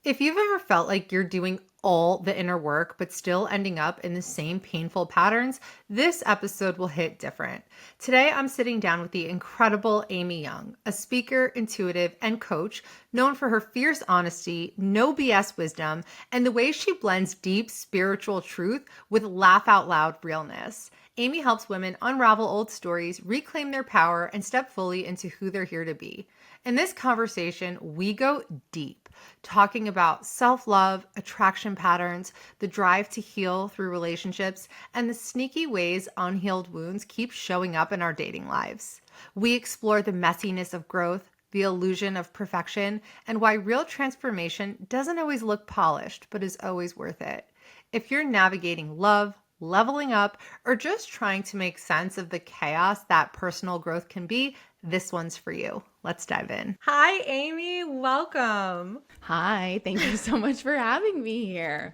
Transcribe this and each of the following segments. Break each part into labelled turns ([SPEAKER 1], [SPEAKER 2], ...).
[SPEAKER 1] If you've ever felt like you're doing all the inner work, but still ending up in the same painful patterns, this episode will hit different. Today, I'm sitting down with the incredible Amy Young, a speaker, intuitive, and coach known for her fierce honesty, no BS wisdom, and the way she blends deep spiritual truth with laugh out loud realness. Amy helps women unravel old stories, reclaim their power, and step fully into who they're here to be. In this conversation, we go deep, talking about self-love, attraction patterns, the drive to heal through relationships, and the sneaky ways unhealed wounds keep showing up in our dating lives. We explore the messiness of growth, the illusion of perfection, and why real transformation doesn't always look polished, but is always worth it. If you're navigating love, leveling up, or just trying to make sense of the chaos that personal growth can be, this one's for you. Let's dive in. Hi, Amy. Welcome.
[SPEAKER 2] Hi. Thank you so much for having me here.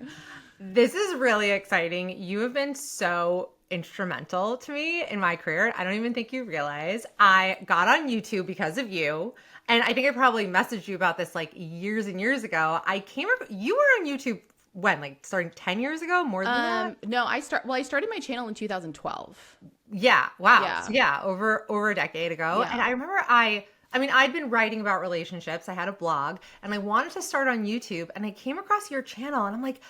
[SPEAKER 1] This is really exciting. You have been so instrumental to me in my career. I don't even think you realize. I got on YouTube because of you. And I think I probably messaged you about this like years and years ago. You were on YouTube when, like starting 10 years ago, more than that?
[SPEAKER 2] No, I started my channel in 2012.
[SPEAKER 1] Yeah. Wow.
[SPEAKER 2] Yeah.
[SPEAKER 1] So yeah, over a decade ago.
[SPEAKER 2] Yeah.
[SPEAKER 1] And I remember I'd been writing about relationships. I had a blog and I wanted to start on YouTube, and I came across your channel and I'm like,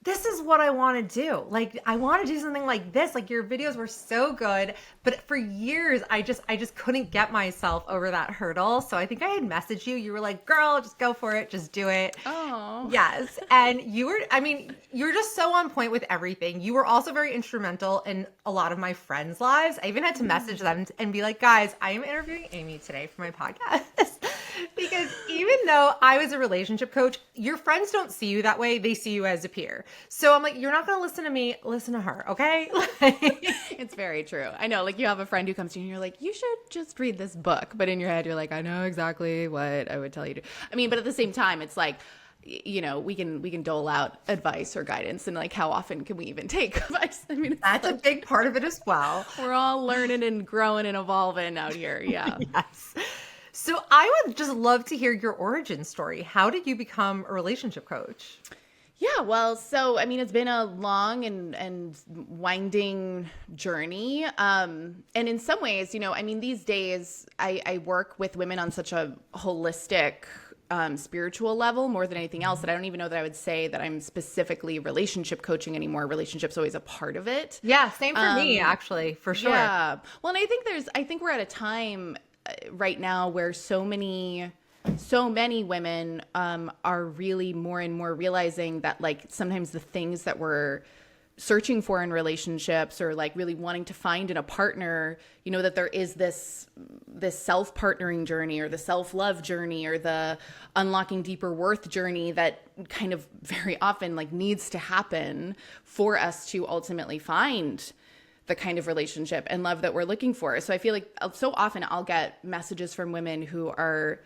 [SPEAKER 1] this is what I want to do. Like, I want to do something like this. Like, your videos were so good, but for years I just couldn't get myself over that hurdle. So I think I had messaged you. You were like, girl, just go for it. Just do it.
[SPEAKER 2] Oh.
[SPEAKER 1] Yes. And you're just so on point with everything. You were also very instrumental in a lot of my friends' lives. I even had to message them and be like, guys, I am interviewing Amy today for my podcast. Because even though I was a relationship coach, your friends don't see you that way. They see you as a peer. So I'm like, you're not going to listen to me, listen to her. Okay.
[SPEAKER 2] It's very true. I know, like, you have a friend who comes to you and you're like, you should just read this book. But in your head, you're like, I know exactly what I would tell you to. I mean, but at the same time, it's like, you know, we can dole out advice or guidance, and like, how often can we even take advice? I mean,
[SPEAKER 1] that's like, a big part of it as well.
[SPEAKER 2] We're all learning and growing and evolving out here. Yeah.
[SPEAKER 1] Yes. So I would just love to hear your origin story. How did you become a relationship coach?
[SPEAKER 2] Yeah, well, so I mean, it's been a long and winding journey. And in some ways, you know, I mean, these days I work with women on such a holistic spiritual level more than anything else that I don't even know that I would say that I'm specifically relationship coaching anymore. Relationship's always a part of it.
[SPEAKER 1] Yeah, same for me, actually, for sure.
[SPEAKER 2] Yeah. Well, and I think we're at a time right now where so many women are really more and more realizing that, like, sometimes the things that we're searching for in relationships, or like really wanting to find in a partner, you know, that there is this self-partnering journey, or the self-love journey, or the unlocking deeper worth journey that kind of very often like needs to happen for us to ultimately find the kind of relationship and love that we're looking for. So I feel like so often I'll get messages from women who are,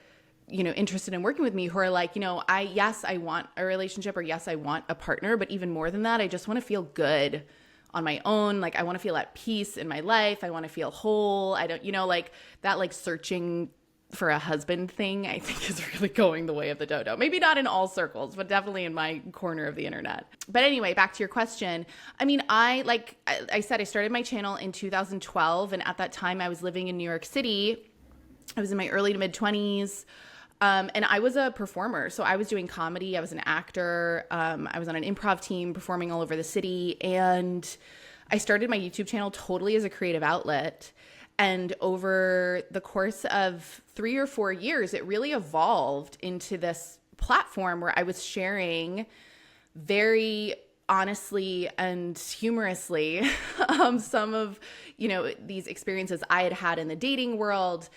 [SPEAKER 2] you know, interested in working with me, who are like, you know, yes, I want a relationship, or yes, I want a partner, but even more than that, I just want to feel good on my own. Like, I want to feel at peace in my life. I want to feel whole. I don't, you know, like that, like searching for a husband thing, I think is really going the way of the dodo. Maybe not in all circles, but definitely in my corner of the internet. But anyway, back to your question. I mean, like I said, I started my channel in 2012. And at that time I was living in New York City. I was in my early to mid 20s. And I was a performer. So I was doing comedy. I was an actor. I was on an improv team performing all over the city. And I started my YouTube channel totally as a creative outlet. And over the course of 3 or 4 years, it really evolved into this platform where I was sharing very honestly and humorously some of, you know, these experiences I had had in the dating world,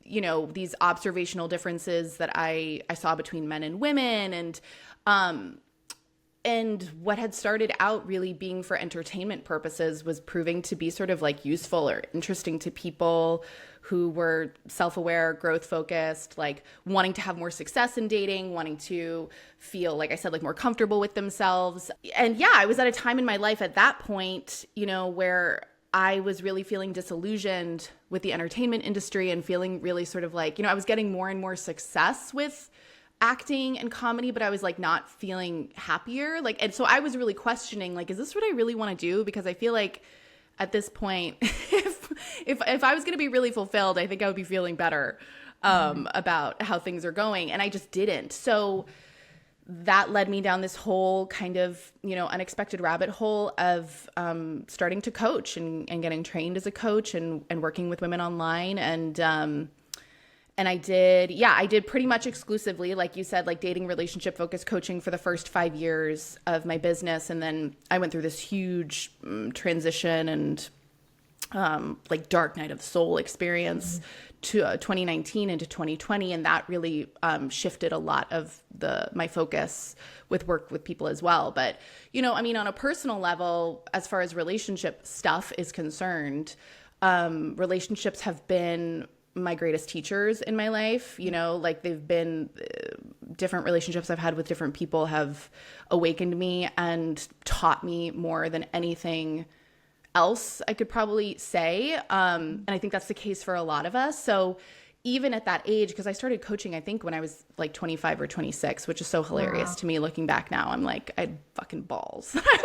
[SPEAKER 2] you know, these observational differences that I saw between men and women, and what had started out really being for entertainment purposes was proving to be sort of like useful or interesting to people who were self-aware, growth-focused, like wanting to have more success in dating, wanting to feel, like I said, like more comfortable with themselves. And yeah, I was at a time in my life at that point, you know, where I was really feeling disillusioned with the entertainment industry and feeling really sort of like, you know, I was getting more and more success with acting and comedy, but I was like not feeling happier. Like, and so I was really questioning, like, is this what I really want to do? Because I feel like at this point, if I was going to be really fulfilled, I think I would be feeling better about how things are going. And I just didn't. So that led me down this whole kind of, unexpected rabbit hole of starting to coach and getting trained as a coach and working with women online. And I did pretty much exclusively, like you said, like dating relationship focused coaching for the first 5 years of my business. And then I went through this huge transition and like dark night of the soul experience to 2019 into 2020. And that really shifted a lot of my focus with work with people as well. But, on a personal level, as far as relationship stuff is concerned, relationships have been my greatest teachers in my life. Like they've been different relationships I've had with different people have awakened me and taught me more than anything else I could probably say. And I think that's the case for a lot of us. So even at that age, because I started coaching, I think when I was like 25 or 26, which is so hilarious to me looking back now. I'm like, I had fucking balls. I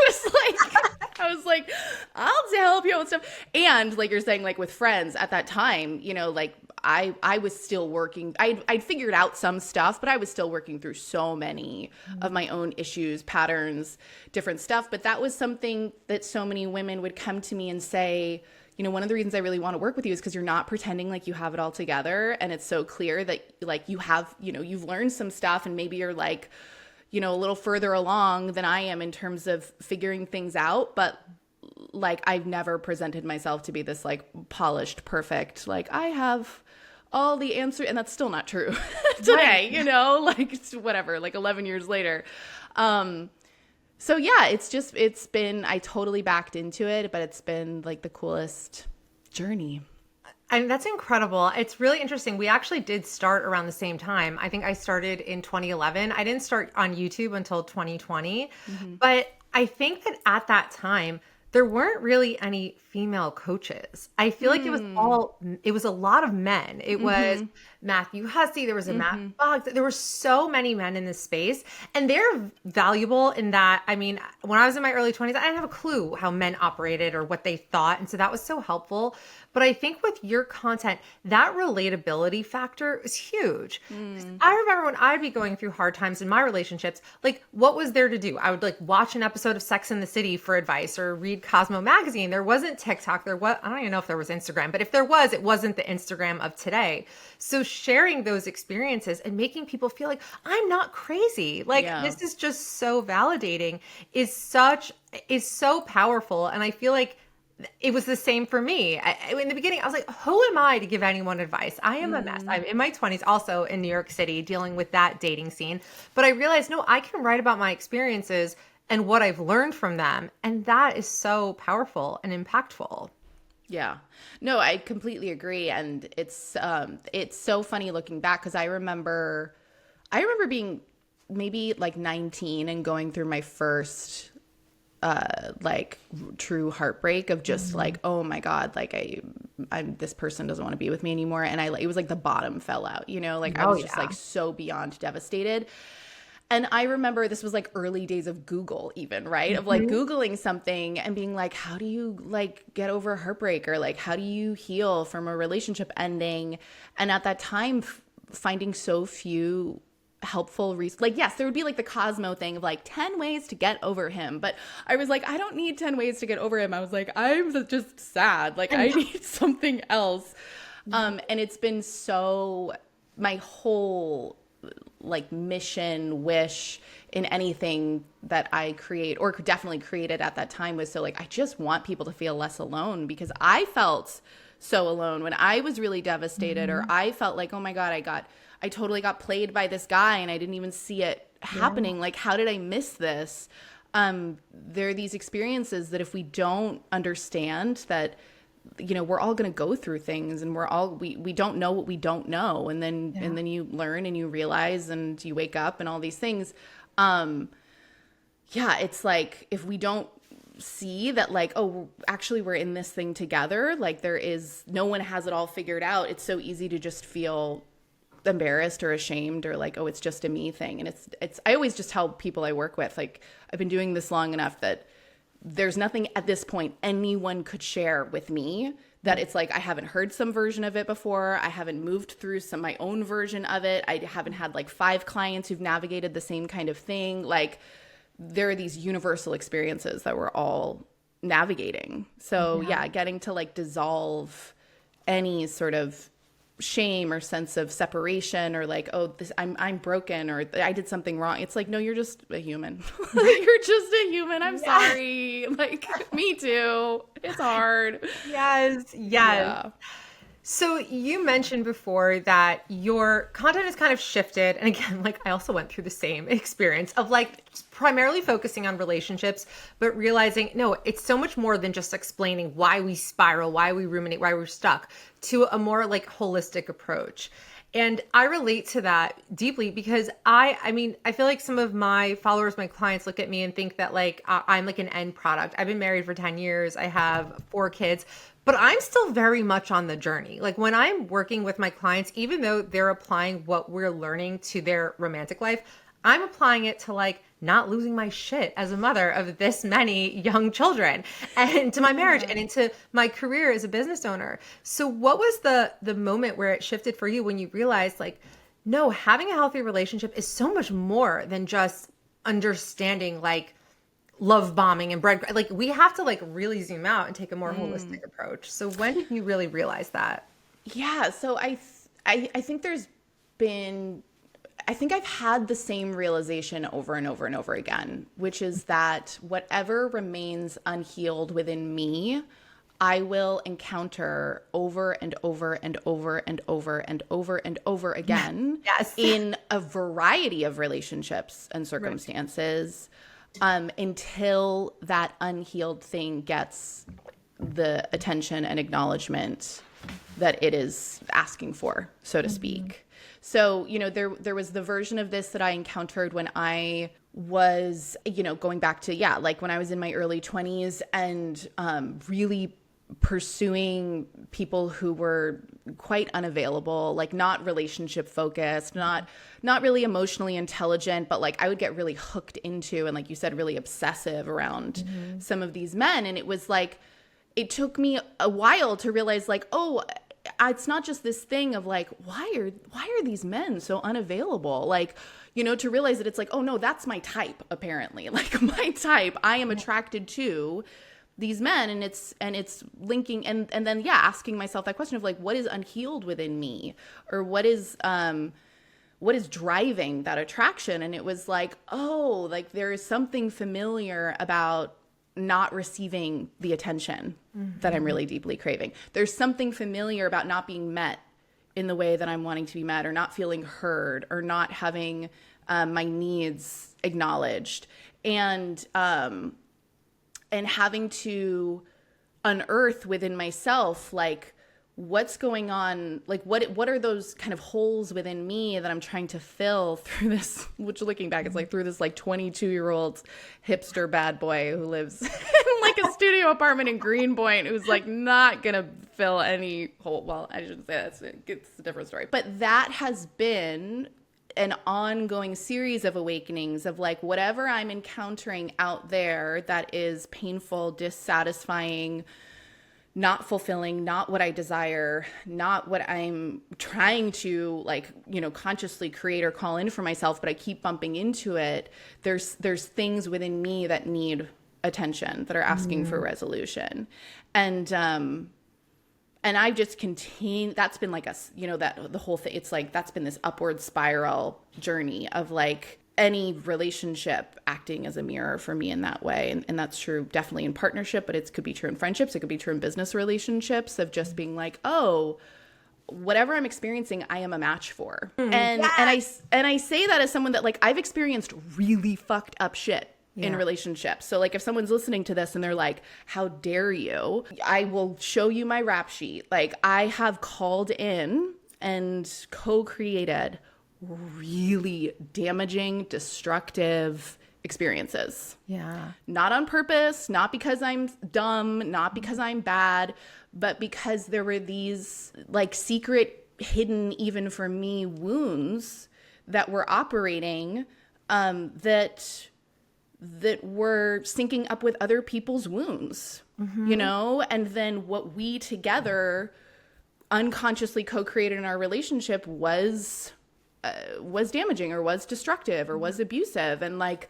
[SPEAKER 2] was like, I'll help you with stuff. And like you're saying, like with friends at that time, like I was still working. I'd figured out some stuff, but I was still working through so many of my own issues, patterns, different stuff. But that was something that so many women would come to me and say, one of the reasons I really want to work with you is because you're not pretending like you have it all together. And it's so clear that like you have, you've learned some stuff and maybe you're like, a little further along than I am in terms of figuring things out. But like, I've never presented myself to be this like polished, perfect, like I have all the answers. And that's still not true today, like whatever, like 11 years later. So yeah, it's been, I totally backed into it, but it's been like the coolest journey.
[SPEAKER 1] And that's incredible. It's really interesting. We actually did start around the same time. I think I started in 2011. I didn't start on YouTube until 2020. But I think that at that time, there weren't really any female coaches. I feel like it was a lot of men. It was Matthew Hussey. There was a Matt Boggs. There were so many men in this space, and they're valuable in that. I mean, when I was in my early 20s, I didn't have a clue how men operated or what they thought. And so that was so helpful. But I think with your content, that relatability factor is huge. I remember when I'd be going through hard times in my relationships, like what was there to do? I would like watch an episode of Sex and the City for advice or read Cosmo magazine. There wasn't TikTok. I don't even know if there was Instagram, but if there was, it wasn't the Instagram of today. So sharing those experiences and making people feel like I'm not crazy. Like this is just so validating is so powerful. And I feel like it was the same for me. In the beginning, I was like, who am I to give anyone advice? I am a mess. I'm in my 20s, also in New York City, dealing with that dating scene. But I realized, no, I can write about my experiences and what I've learned from them. And that is so powerful and impactful.
[SPEAKER 2] Yeah, no, I completely agree. And it's so funny looking back because I remember being maybe like 19 and going through my first like true heartbreak of just like, oh my God, like I'm this person doesn't want to be with me anymore. And it was like the bottom fell out, like I was just like so beyond devastated. And I remember this was like early days of Google even, right? Of like Googling something and being like, how do you like get over a heartbreak or like, how do you heal from a relationship ending? And at that time, finding so few helpful like yes, there would be like the Cosmo thing of like 10 ways to get over him, but I was like, I don't need 10 ways to get over him. I was like, I'm just sad, like I need something else. And it's been so my whole like mission wish in anything that I create or definitely created at that time was so like I just want people to feel less alone because I felt so alone when I was really devastated or I felt like, oh my God, I totally got played by this guy and I didn't even see it happening. Like, how did I miss this? There are these experiences that if we don't understand that, we're all going to go through things and we don't know what we don't know. And then you learn and you realize and you wake up and all these things. It's like, if we don't see that like, oh, actually we're in this thing together, like no one has it all figured out. It's so easy to just feel embarrassed or ashamed or like, oh, it's just a me thing. And I always just tell people I work with, like, I've been doing this long enough that there's nothing at this point anyone could share with me that it's like, I haven't heard some version of it before. I haven't moved through my own version of it. I haven't had like 5 clients who've navigated the same kind of thing. Like, there are these universal experiences that we're all navigating. So yeah, getting to like dissolve any sort of shame or sense of separation or like, oh, I'm broken or I did something wrong. It's like, no, you're just a human. You're just a human. I'm sorry. Like, me too. It's hard.
[SPEAKER 1] Yes.
[SPEAKER 2] Yeah.
[SPEAKER 1] So you mentioned before that your content has kind of shifted. And again, like I also went through the same experience of like primarily focusing on relationships, but realizing, no, it's so much more than just explaining why we spiral, why we ruminate, why we're stuck, to a more like holistic approach. And I relate to that deeply because I mean, I feel like some of my followers, my clients look at me and think that like I'm like an end product. I've been married for 10 years. I have 4 kids, but I'm still very much on the journey. Like when I'm working with my clients, even though they're applying what we're learning to their romantic life, I'm applying it to like not losing my shit as a mother of this many young children and to my marriage and into my career as a business owner. So what was the moment where it shifted for you when you realized like, no, having a healthy relationship is so much more than just understanding like love bombing and bread. Like we have to like really zoom out and take a more holistic approach. So when did you really realize that?
[SPEAKER 2] Yeah. So I think there's been, I think I've had the same realization over and over and over again, which is that whatever remains unhealed within me, I will encounter over and over and over and over and over and over again in a variety of relationships and circumstances, until that unhealed thing gets the attention and acknowledgement that it is asking for, so to speak. So, you know, there was the version of this that I encountered when I was, you know, going back to, like when I was in my early 20s and really pursuing people who were quite unavailable, like not relationship focused, not really emotionally intelligent, but like I would get really hooked into and like you said, really obsessive around some of these men. And it was like, it took me a while to realize like, oh, it's not just this thing of like, why are these men so unavailable? Like, you know, to realize that it's like, oh no, that's my type apparently. Like my type, I am attracted to these men, and it's linking and then asking myself that question of like, what is unhealed within me, or what is driving that attraction? And it was like, oh, like there is something familiar about not receiving the attention that I'm really deeply craving. There's something familiar about not being met in the way that I'm wanting to be met, or not feeling heard, or not having my needs acknowledged, and having to unearth within myself, like what's going on, like what are those kind of holes within me that I'm trying to fill through this, which looking back, it's like through this like 22-year-old hipster bad boy who lives in like a studio apartment in Greenpoint, who's like not gonna fill any hole. Well, I shouldn't say that, it's a different story. But that has been an ongoing series of awakenings of like whatever I'm encountering out there that is painful, dissatisfying, not fulfilling, not what I desire, not what I'm trying to like, you know, consciously create or call in for myself, but I keep bumping into it. There's things within me that need attention, that are asking for resolution. And I've just continued, that's been like that the whole thing, it's like, that's been this upward spiral journey of like any relationship acting as a mirror for me in that way. And that's true definitely in partnership, but it could be true in friendships. It could be true in business relationships, of just being like, oh, whatever I'm experiencing, I am a match for. And I say that as someone that like, I've experienced really fucked up shit in relationships. So like if someone's listening to this and they're like, how dare you? I will show you my rap sheet. Like I have called in and co-created really damaging, destructive experiences. Yeah. Not on purpose, not because I'm dumb, not because I'm bad, but because there were these like secret hidden, even for me, wounds that were operating, that were syncing up with other people's wounds, you know? And then what we together unconsciously co-created in our relationship was damaging, or was destructive, or was abusive. And like,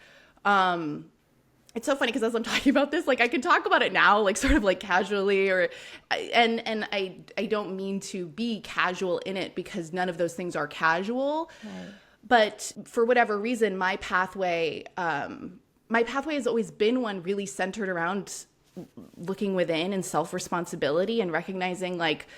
[SPEAKER 2] it's so funny because as I'm talking about this, like I can talk about it now, like sort of like casually, and I don't mean to be casual in it, because none of those things are casual. Right. But for whatever reason, my pathway has always been one really centered around looking within and self-responsibility, and recognizing like,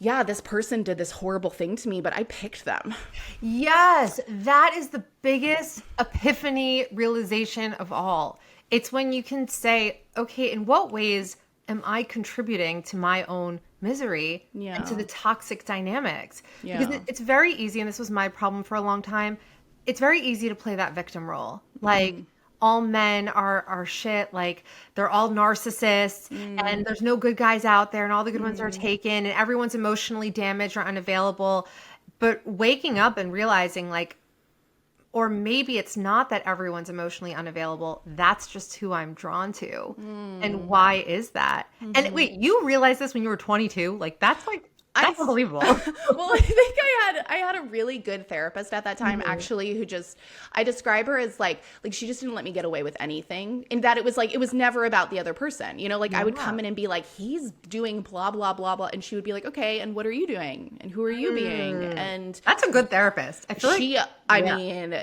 [SPEAKER 2] yeah, this person did this horrible thing to me, but I picked them.
[SPEAKER 1] Yes, that is the biggest epiphany realization of all. It's when you can say, okay, in what ways am I contributing to my own misery and to the toxic dynamics?
[SPEAKER 2] Yeah.
[SPEAKER 1] Because it's very easy, and this was my problem for a long time, it's very easy to play that victim role. Like, all men are shit, like they're all narcissists, and there's no good guys out there, and all the good ones are taken, and everyone's emotionally damaged or unavailable. But waking up and realizing, like, or maybe it's not that everyone's emotionally unavailable, that's just who I'm drawn to. And why is that? And wait, you realized this when you were 22? Like, that's that's unbelievable.
[SPEAKER 2] Well, I think I had a really good therapist at that time, actually, who I describe her as like she just didn't let me get away with anything, in that it was never about the other person. You know, like I would come in and be like, he's doing blah, blah, blah, blah. And she would be like, okay, and what are you doing? And who are you being? And
[SPEAKER 1] that's a good therapist. I feel
[SPEAKER 2] I mean,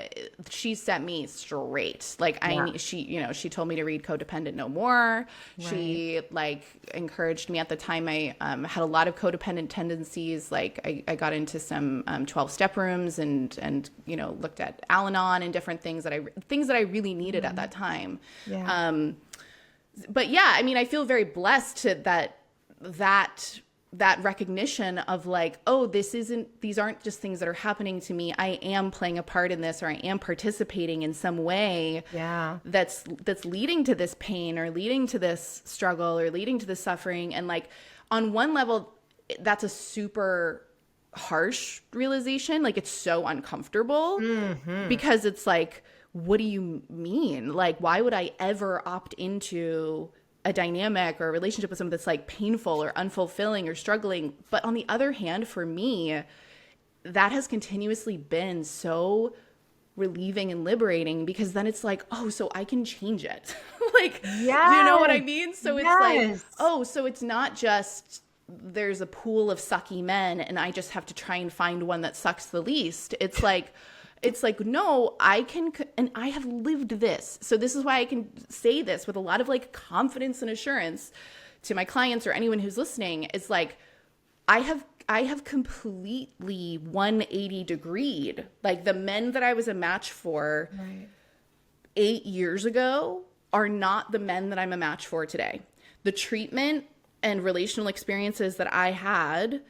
[SPEAKER 2] she set me straight. Like she told me to read Codependent No More. Right. She like encouraged me. At the time, I had a lot of codependent tendencies. Like I got into some 12-step rooms and looked at Al-Anon and different things that I really needed at that time. Yeah. But yeah, I mean, I feel very blessed to that recognition of like, oh, these aren't just things that are happening to me. I am playing a part in this, or I am participating in some way that's leading to this pain, or leading to this struggle, or leading to this suffering. And like, on one level, that's a super harsh realization. Like, it's so uncomfortable because it's like, what do you mean? Like, why would I ever opt into a dynamic or a relationship with someone that's like painful or unfulfilling or struggling? But on the other hand, for me, that has continuously been so relieving and liberating, because then it's like, oh, so I can change it. Like, you know what I mean? So it's like, oh, so it's not just there's a pool of sucky men and I just have to try and find one that sucks the least. It's like, no, I can, and I have lived this. So this is why I can say this with a lot of like confidence and assurance to my clients or anyone who's listening. It's like, I have completely 180 degreed. Like, the men that I was a match for 8 years ago are not the men that I'm a match for today. The treatment and relational experiences that I had,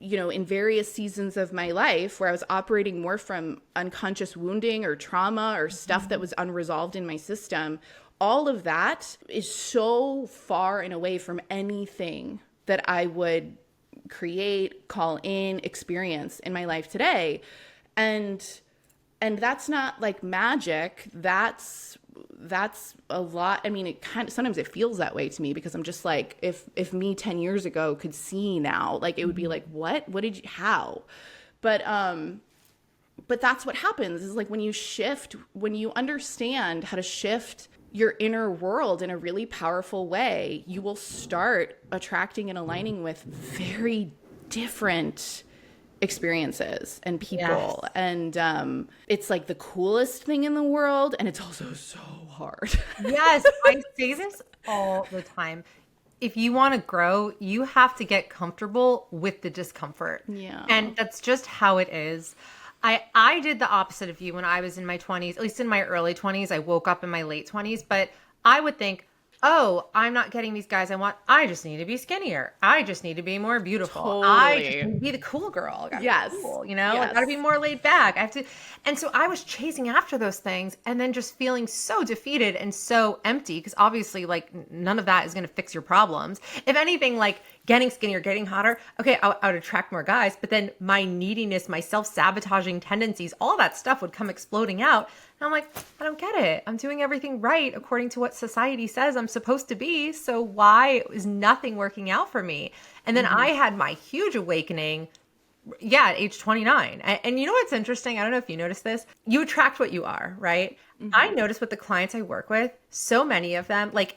[SPEAKER 2] in various seasons of my life, where I was operating more from unconscious wounding or trauma or stuff that was unresolved in my system, all of that is so far and away from anything that I would create, call in, experience in my life today. And that's not like magic. That's a lot. I mean, sometimes it feels that way to me, because I'm just like, if me 10 years ago could see now, like, it would be like, what did you, how? But that's what happens, is like, when you understand how to shift your inner world in a really powerful way, you will start attracting and aligning with very different experiences and people. Yes. And it's like the coolest thing in the world, and it's also so hard.
[SPEAKER 1] Yes, I say this all the time. If you want to grow, you have to get comfortable with the discomfort. Yeah. And that's just how it is. I did the opposite of you when I was in my 20s, at least in my early 20s. I woke up in my late 20s, but I would think, oh, I'm not getting these guys I want. I just need to be skinnier. I just need to be more beautiful. Totally. I just need to be the cool girl.
[SPEAKER 2] Yes.
[SPEAKER 1] Cool, I got to be more laid back. I have to. And so I was chasing after those things, and then just feeling so defeated and so empty, because obviously, like, none of that is going to fix your problems. If anything, like, getting skinnier, getting hotter. Okay, I would attract more guys, but then my neediness, my self-sabotaging tendencies, all that stuff would come exploding out. And I'm like, I don't get it. I'm doing everything right according to what society says I'm supposed to be. So why is nothing working out for me? And then I had my huge awakening, yeah, at age 29. And you know what's interesting? I don't know if you noticed this. You attract what you are, right? I notice with the clients I work with, so many of them, like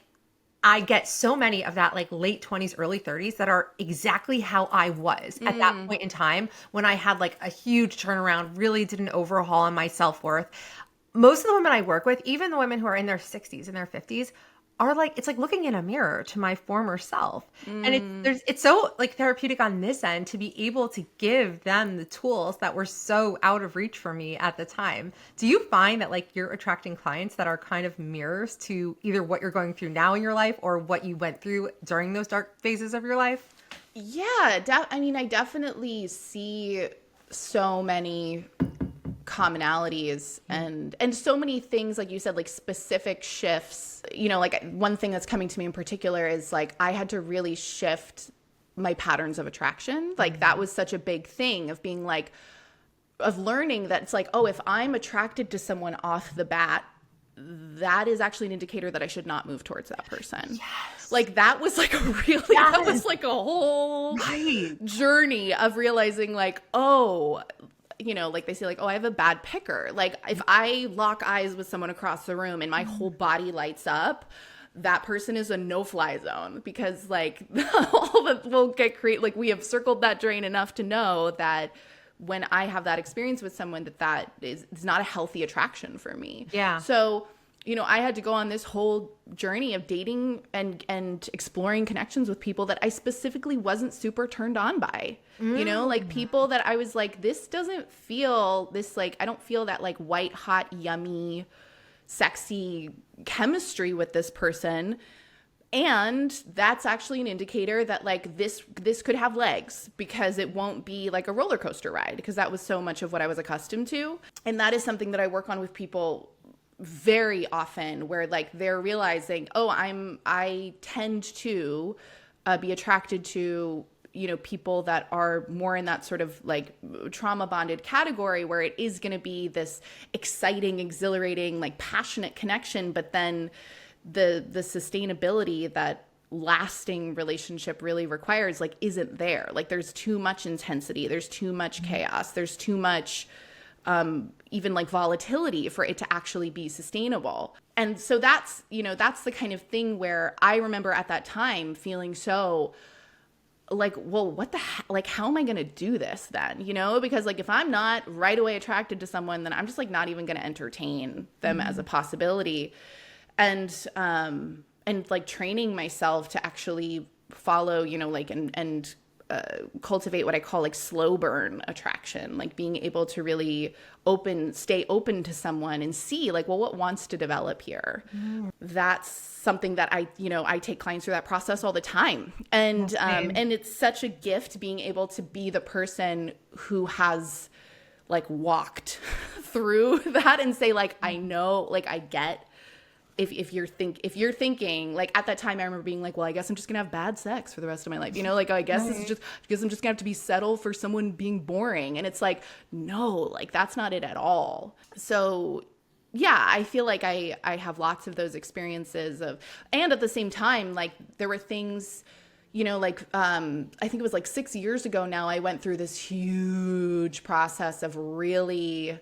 [SPEAKER 1] I get so many of that like late 20s, early 30s that are exactly how I was at that point in time when I had like a huge turnaround, really did an overhaul on my self-worth. Most of the women I work with, even the women who are in their 60s and their 50s, are like, it's like looking in a mirror to my former self. And it's so like therapeutic on this end to be able to give them the tools that were so out of reach for me at the time. Do you find that like you're attracting clients that are kind of mirrors to either what you're going through now in your life or what you went through during those dark phases of your life?
[SPEAKER 2] Yeah, I mean, I definitely see so many commonalities and so many things, like you said, like specific shifts. You know, like one thing that's coming to me in particular is like I had to really shift my patterns of attraction. Like that was such a big thing of being like, of learning that it's like, oh, if I'm attracted to someone off the bat, that is actually an indicator that I should not move towards that person.
[SPEAKER 1] Yes.
[SPEAKER 2] Like that was like a really, that was like a whole journey of realizing like, oh, you know, like they say like, oh, I have a bad picker. Like if I lock eyes with someone across the room and my whole body lights up, that person is a no-fly zone, because like all that will get like we have circled that drain enough to know that when I have that experience with someone, that is not a healthy attraction for me.
[SPEAKER 1] Yeah.
[SPEAKER 2] So, you know, I had to go on this whole journey of dating and exploring connections with people that I specifically wasn't super turned on by. You know, like people that I was like, this doesn't feel this, like, I don't feel that like white, hot, yummy, sexy chemistry with this person. And that's actually an indicator that like this could have legs, because it won't be like a roller coaster ride, because that was so much of what I was accustomed to. And that is something that I work on with people very often, where like they're realizing, oh, I tend to be attracted to, you know, people that are more in that sort of like trauma bonded category, where it is going to be this exciting, exhilarating, like passionate connection, but then the sustainability that lasting relationship really requires like isn't there. Like there's too much intensity, there's too much chaos, there's too much even like volatility for it to actually be sustainable. And so that's, you know, that's the kind of thing where I remember at that time feeling so like, well, what the heck? Like, how am I going to do this then? You know, because like if I'm not right away attracted to someone, then I'm just like not even going to entertain them as a possibility. And like training myself to actually follow, you know, like and cultivate what I call like slow burn attraction, like being able to really stay open to someone and see like, well, what wants to develop here? That's something that I take clients through that process all the time. And it's such a gift being able to be the person who has like walked through that and say like, I know, like I get. If you're thinking like at that time, I remember being like, well, I guess I'm just gonna have bad sex for the rest of my life. You know, like I guess this is just because I'm just gonna have to be settled for someone being boring. And it's like, no, like that's not it at all. So yeah, I feel like I have lots of those experiences and at the same time, like there were things, you know, like I think it was like 6 years ago now, I went through this huge process of really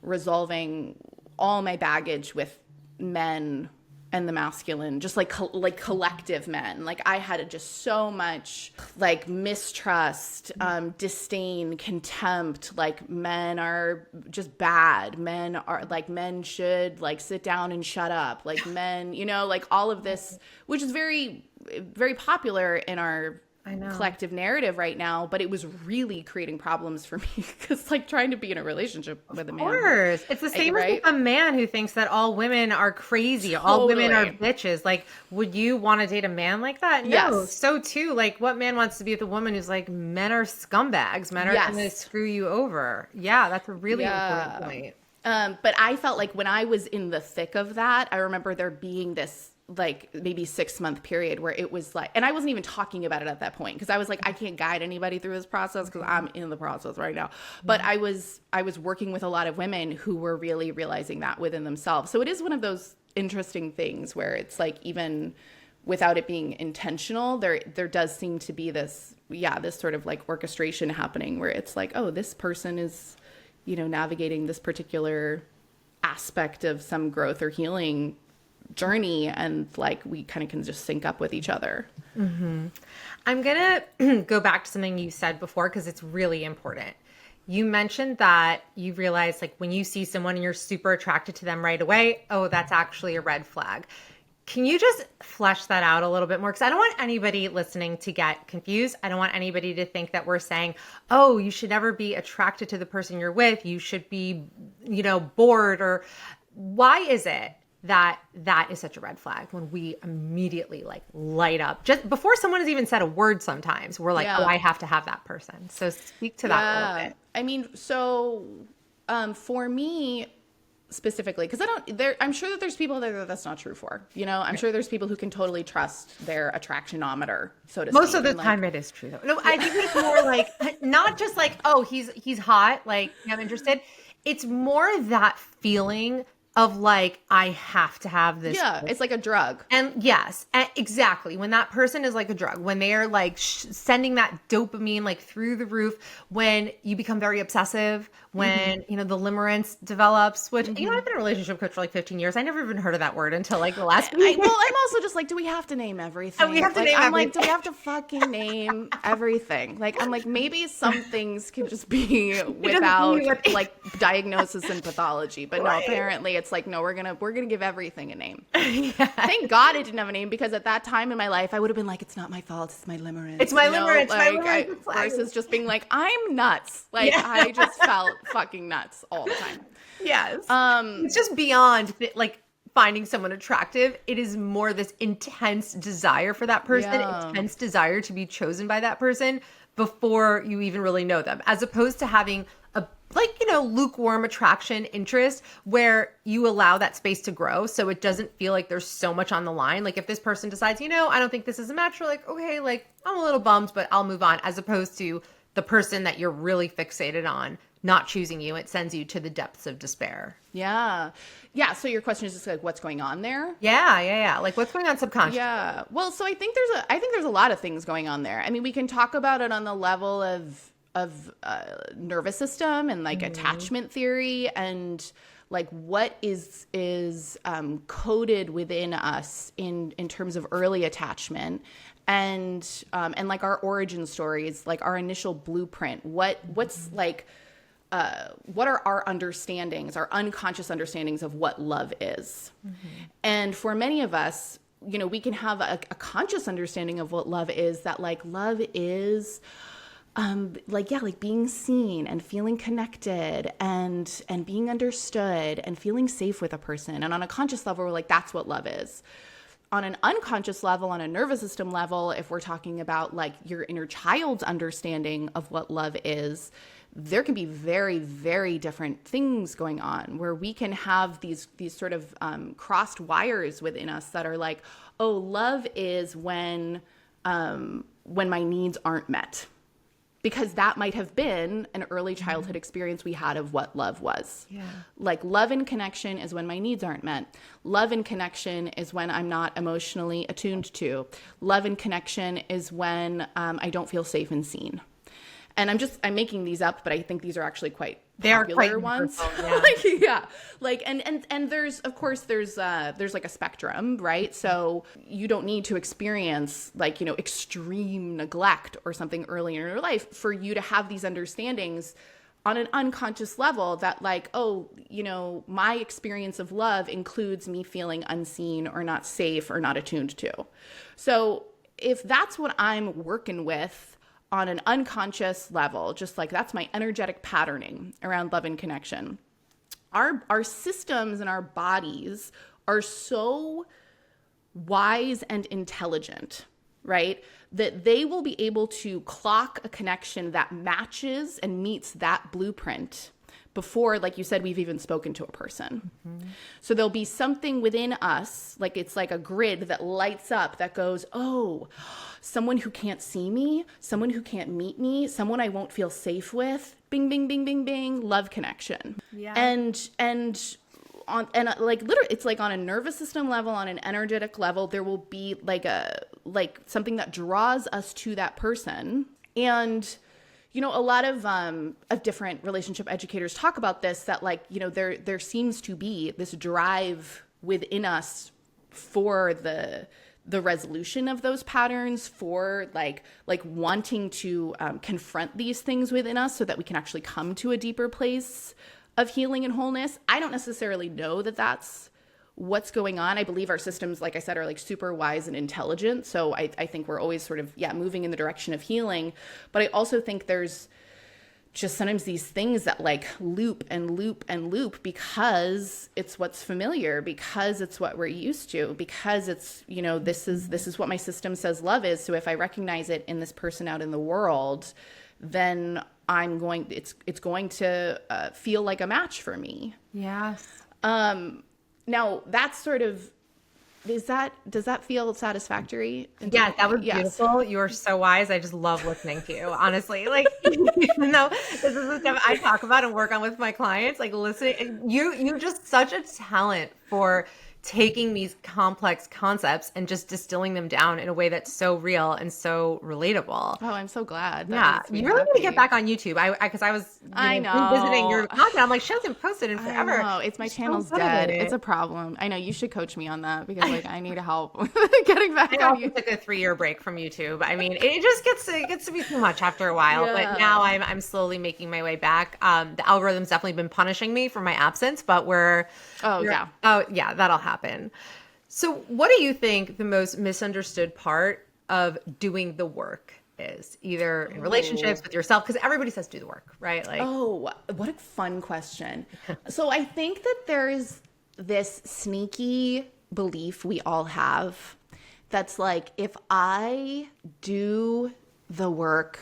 [SPEAKER 2] resolving all my baggage with men and the masculine, just like collective men. Like I had just so much like mistrust, disdain, contempt. Like men are just bad. Men should like sit down and shut up. Like men, you know, like all of this, which is very, very popular in our collective narrative right now, but it was really creating problems for me because like trying to be in a relationship with a man. Of
[SPEAKER 1] course. It's the same as with a man who thinks that all women are crazy. All women are bitches. Like, would you want to date a man like that? No.
[SPEAKER 2] Yes.
[SPEAKER 1] So too, like what man wants to be with a woman who's like, men are scumbags. Men are going to screw you over. Yeah, that's a really important point.
[SPEAKER 2] But I felt like when I was in the thick of that, I remember there being this like maybe 6-month period where it was like, and I wasn't even talking about it at that point because I was like, I can't guide anybody through this process because I'm in the process right now. But I was working with a lot of women who were really realizing that within themselves. So it is one of those interesting things where it's like, even without it being intentional, there does seem to be this sort of like orchestration happening where it's like, oh, this person is, navigating this particular aspect of some growth or healing journey, and like we kind of can just sync up with each other.
[SPEAKER 1] Mm-hmm. I'm gonna go back to something you said before because it's really important. You mentioned that you realize like when you see someone and you're super attracted to them right away, oh, that's actually a red flag. Can you just flesh that out a little bit more? Because I don't want anybody listening to get confused. I don't want anybody to think that we're saying, oh, you should never be attracted to the person you're with. You should be, bored. Or why is it that is such a red flag when we immediately like light up just before someone has even said a word? Sometimes we're like, oh, I have to have that person. So speak to that a little bit.
[SPEAKER 2] I mean, so for me, specifically, because I'm sure that there's people that that's not true for, I'm sure there's people who can totally trust their attractionometer, so to speak.
[SPEAKER 1] Most of the time it is true though. No, I think it's more like, not just like, oh, he's hot, like I'm interested. It's more that feeling of like, I have to have this.
[SPEAKER 2] Yeah, it's like a drug.
[SPEAKER 1] And yes, exactly. When that person is like a drug, when they are like sending that dopamine like through the roof, when you become very obsessive, when, the limerence develops, which, I've been a relationship coach for like 15 years. I never even heard of that word until like the last week.
[SPEAKER 2] Well, I'm also just like, do we have to name everything?
[SPEAKER 1] We have to name
[SPEAKER 2] everything.
[SPEAKER 1] Like,
[SPEAKER 2] do we have to fucking name everything? Like, I'm like, maybe some things can just be without like diagnosis and pathology. But no, apparently it's like, no, we're gonna give everything a name. Thank God it didn't have a name, because at that time in my life, I would have been like, it's not my fault, it's my limerence.
[SPEAKER 1] It's my limerence.
[SPEAKER 2] Versus just being like, I'm nuts. Like, I just felt fucking nuts all the time.
[SPEAKER 1] Yes. It's just beyond like finding someone attractive. It is more this intense desire for that person, intense desire to be chosen by that person before you even really know them, as opposed to having a lukewarm attraction, interest, where you allow that space to grow. So it doesn't feel like there's so much on the line. Like if this person decides, I don't think this is a match, you're like, okay, like I'm a little bummed, but I'll move on, as opposed to the person that you're really fixated on not choosing you. It sends you to the depths of despair.
[SPEAKER 2] Yeah. So your question is just like, what's going on there?
[SPEAKER 1] Yeah. Like what's going on subconsciously?
[SPEAKER 2] Yeah. Well, so I think there's a lot of things going on there. I mean, we can talk about it on the level of nervous system and like attachment theory, and like what is coded within us in terms of early attachment, and like our origin stories, like our initial blueprint. What's like what are our understandings, our unconscious understandings of what love is? And for many of us, we can have a conscious understanding of what love is, that like love is like being seen and feeling connected and being understood and feeling safe with a person. And on a conscious level, we're like, that's what love is. On an unconscious level, on a nervous system level, if we're talking about like your inner child's understanding of what love is, there can be very, very different things going on, where we can have these sort of crossed wires within us that are like, oh, love is when my needs aren't met. Because that might have been an early childhood experience we had of what love was. Yeah. Like love and connection is when my needs aren't met. Love and connection is when I'm not emotionally attuned to. Love and connection is when I don't feel safe and seen. And I'm making these up, but I think these are actually quite popular ones. Yeah. And there's, of course, there's like a spectrum, right? So you don't need to experience like, extreme neglect or something early in your life for you to have these understandings on an unconscious level that like, oh, my experience of love includes me feeling unseen or not safe or not attuned to. So if that's what I'm working with on an unconscious level, just like that's my energetic patterning around love and connection, our systems and our bodies are so wise and intelligent, right, that they will be able to clock a connection that matches and meets that blueprint before, like you said, we've even spoken to a person. So there'll be something within us, like it's like a grid that lights up that goes, oh, someone who can't see me, someone who can't meet me, someone I won't feel safe with. Bing, bing, bing, bing, bing. Love connection.
[SPEAKER 1] Yeah.
[SPEAKER 2] And like literally, it's like on a nervous system level, on an energetic level, there will be like something that draws us to that person. And a lot of different relationship educators talk about this, that like, there seems to be this drive within us for the resolution of those patterns, for like wanting to confront these things within us so that we can actually come to a deeper place of healing and wholeness. I don't necessarily know that that's what's going on. I believe our systems, like I said, are like super wise and intelligent. So I think we're always sort of, moving in the direction of healing. But I also think there's just sometimes these things that like loop and loop and loop because it's what's familiar, because it's what we're used to, because it's, this is what my system says love is. So if I recognize it in this person out in the world, then it's going to feel like a match for me.
[SPEAKER 1] Yes.
[SPEAKER 2] Now that's sort of, does that feel satisfactory?
[SPEAKER 1] Yeah, that was beautiful. You are so wise. I just love listening to you, honestly. Like, even though this is the stuff I talk about and work on with my clients, like listening, you're just such a talent for taking these complex concepts and just distilling them down in a way that's so real and so relatable.
[SPEAKER 2] Oh, I'm so glad.
[SPEAKER 1] Yeah, you really need to get back on YouTube. Because I was revisiting your content. I'm like, she hasn't posted in forever.
[SPEAKER 2] I know. It's my channel's dead. It's a problem. I know. You should coach me on that because like I need help getting back on YouTube.
[SPEAKER 1] Took a 3-year break from YouTube. I mean, it just gets to be too much after a while. Yeah. But now I'm slowly making my way back. The algorithm's definitely been punishing me for my absence, but that'll happen. So what do you think the most misunderstood part of doing the work is, either in relationships with yourself? Because everybody says do the work, right? Like,
[SPEAKER 2] oh, what a fun question. So I think that there is this sneaky belief we all have that's like, if I do the work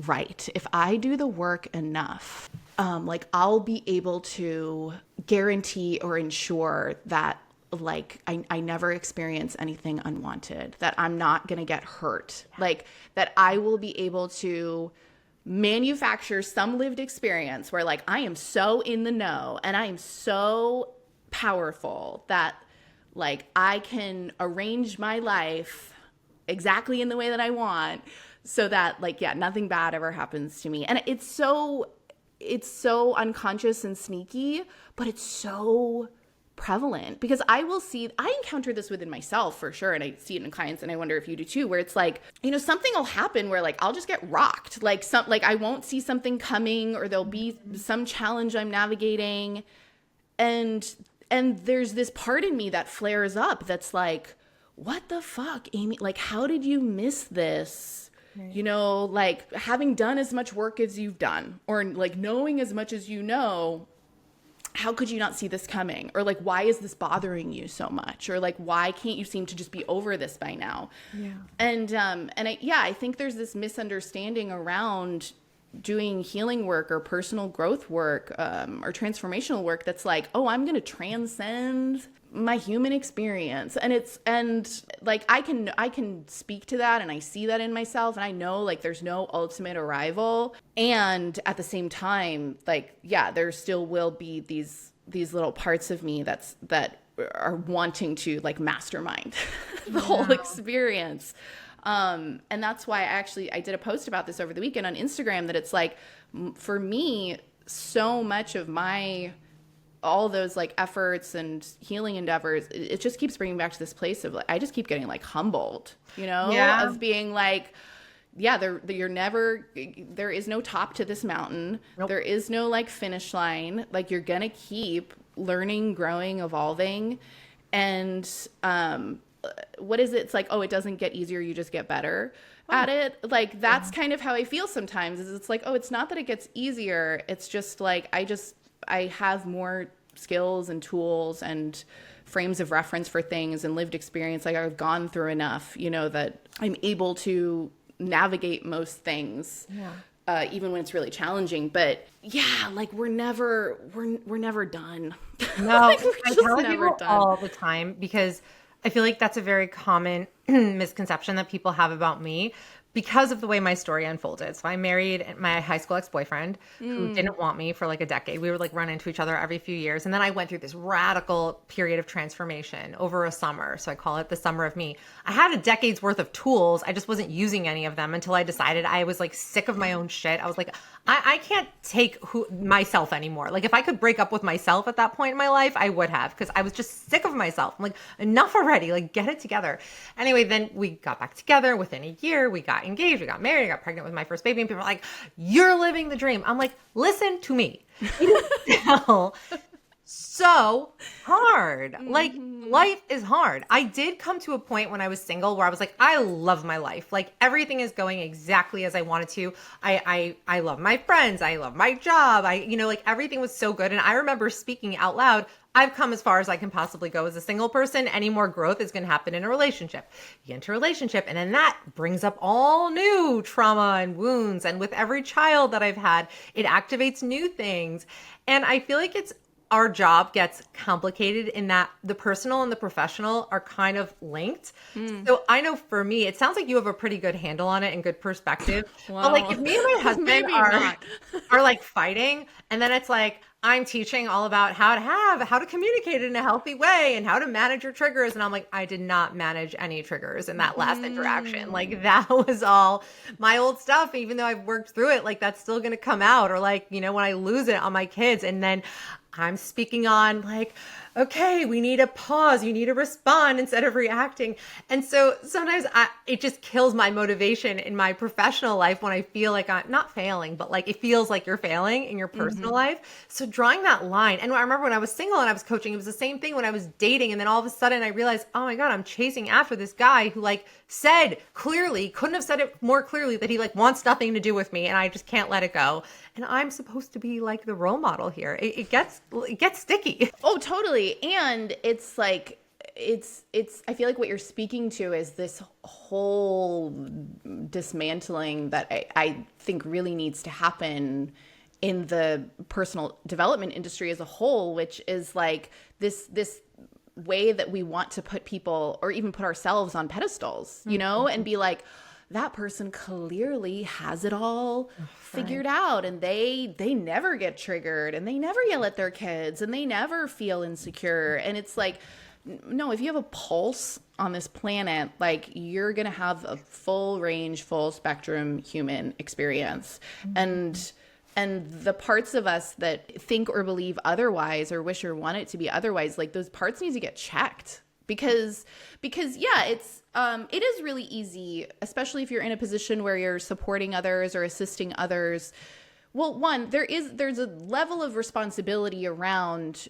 [SPEAKER 2] right, if I do the work enough, like I'll be able to guarantee or ensure that like I never experience anything unwanted, that I'm not going to get hurt, like that I will be able to manufacture some lived experience where like I am so in the know and I am so powerful that like I can arrange my life exactly in the way that I want so that like, nothing bad ever happens to me. And it's so unconscious and sneaky, but it's so prevalent because I encounter this within myself for sure. And I see it in clients and I wonder if you do too, where it's like, something will happen where like, I'll just get rocked. Like I won't see something coming, or there'll be some challenge I'm navigating. And there's this part in me that flares up. That's like, what the fuck, Amy? Like, how did you miss this? Right. Like having done as much work as you've done, or like knowing as much as how could you not see this coming? Or like, why is this bothering you so much? Or like, why can't you seem to just be over this by now? Yeah. And I think there's this misunderstanding around doing healing work or personal growth work, or transformational work that's like, oh, I'm going to transcend my human experience. And like, I can speak to that, and I see that in myself, and I know like there's no ultimate arrival. And at the same time, like, there still will be these little parts of me that are wanting to like mastermind the whole experience. And that's why I did a post about this over the weekend on Instagram, that it's like, for me, so much of all those like efforts and healing endeavors, it just keeps bringing back to this place of like, I just keep getting like humbled, of being like, there is no top to this mountain. Nope. There is no like finish line. Like, you're going to keep learning, growing, evolving. And, what is it? It's like, oh, it doesn't get easier. You just get better at it. Like, that's kind of how I feel sometimes, is it's like, oh, it's not that it gets easier. It's just like, I have more skills and tools and frames of reference for things and lived experience. Like, I've gone through enough, that I'm able to navigate most things. Yeah. even when it's really challenging. But yeah, like we're never done.
[SPEAKER 1] No,
[SPEAKER 2] Like, we're
[SPEAKER 1] I
[SPEAKER 2] just
[SPEAKER 1] tell
[SPEAKER 2] never
[SPEAKER 1] people
[SPEAKER 2] done.
[SPEAKER 1] all the time because I feel like that's a very common misconception that people have about me because of the way my story unfolded. So I married my high school ex-boyfriend who didn't want me for like a decade. We would like run into each other every few years. And then I went through this radical period of transformation over a summer. So I call it the summer of me. I had a decade's worth of tools. I just wasn't using any of them until I decided I was like sick of my own shit. I was like, I can't take myself anymore. Like if I could break up with myself at that point in my life, I would have because I was just sick of myself. I'm like, enough already. Like get it together. Anyway, then we got back together within a year. We got engaged. We got married. I got pregnant with my first baby. And people are like, you're living the dream. I'm like, listen to me. It is still so hard. Like life is hard. I did come to a point when I was single where I was like, I love my life. Like everything is going exactly as I wanted to. I love my friends. I love my job. Like everything was so good. And I remember speaking out loud, I've come as far as I can possibly go as a single person. Any more growth is going to happen in a relationship. You enter a relationship, and then that brings up all new trauma and wounds. And with every child that I've had, it activates new things. And I feel like our job gets complicated in that the personal and the professional are kind of linked. So I know for me, it sounds like you have a pretty good handle on it and good perspective. But like if
[SPEAKER 2] Well,
[SPEAKER 1] me and my husband
[SPEAKER 2] maybe
[SPEAKER 1] are
[SPEAKER 2] not.
[SPEAKER 1] are like fighting, and then it's like I'm teaching all about how to communicate in a healthy way and how to manage your triggers. And I'm like, I did not manage any triggers in that last interaction. Like that was all my old stuff. Even though I've worked through it, like that's still going to come out. Or like, when I lose it on my kids and then I'm speaking on like, okay, we need a pause. You need to respond instead of reacting. And so sometimes it just kills my motivation in my professional life when I feel like I'm not failing, but like it feels like you're failing in your personal life. So drawing that line. And I remember when I was single and I was coaching, it was the same thing when I was dating. And then all of a sudden I realized, oh my God, I'm chasing after this guy who like said clearly, couldn't have said it more clearly, that he like wants nothing to do with me and I just can't let it go. And I'm supposed to be like the role model here. It gets sticky.
[SPEAKER 2] Oh, totally. And it's like it's I feel like what you're speaking to is this whole dismantling that I think really needs to happen in the personal development industry as a whole, which is like this way that we want to put people or even put ourselves on pedestals, and be like, that person clearly has it all figured out, and they never get triggered, and they never yell at their kids, and they never feel insecure. And it's like, no, if you have a pulse on this planet, like you're going to have a full range, full spectrum human experience. And the parts of us that think or believe otherwise or wish or want it to be otherwise, like those parts need to get checked because yeah, it is really easy, especially if you're in a position where you're supporting others or assisting others. Well, one, there's a level of responsibility around,